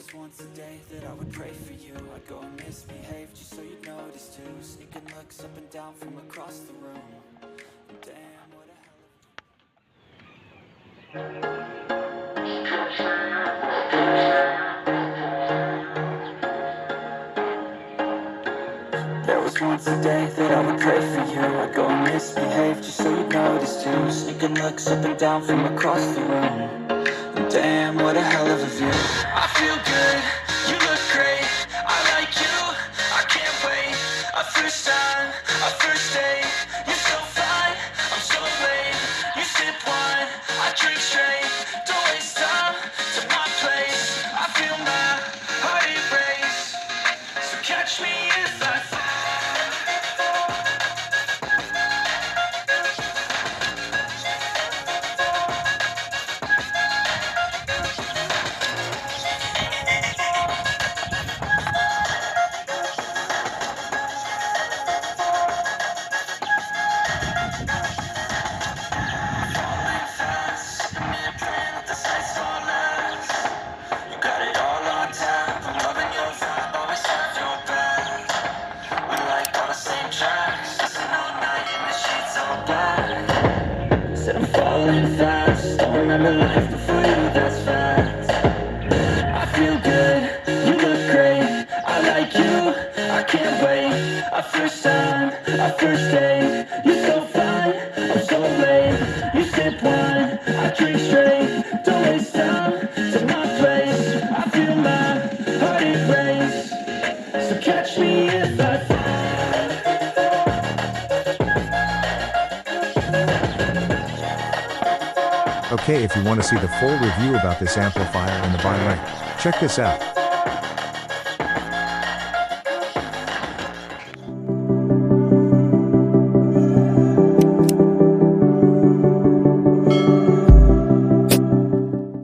was once a day that I would pray for you. I'd go and misbehave just so you'd notice too. Sneaking looks up and down from across the room. And damn, what a hell of... There was once a day that I would pray for you. I'd go and misbehave just so you'd notice too. Sneaking looks up and down from across the room. And damn, what a hell of a view. I feel good, you look great, I like you, I can't wait. A first time, a first date, you're so fine, I'm so late. You sip wine, I drink straight, don't waste time to my place. I feel my heart erase, so catch me if I fall. Said I'm falling fast, don't remember life before you, that's fact. I feel good, you look great, I like you, I can't wait. A first time, a first date, you're so fine, I'm so late. You sip wine, I drink straight, don't waste time to my place. I feel my heart erase, so catch me if I fall. Okay, if you want to see the full review about this amplifier and the buy link, check this out.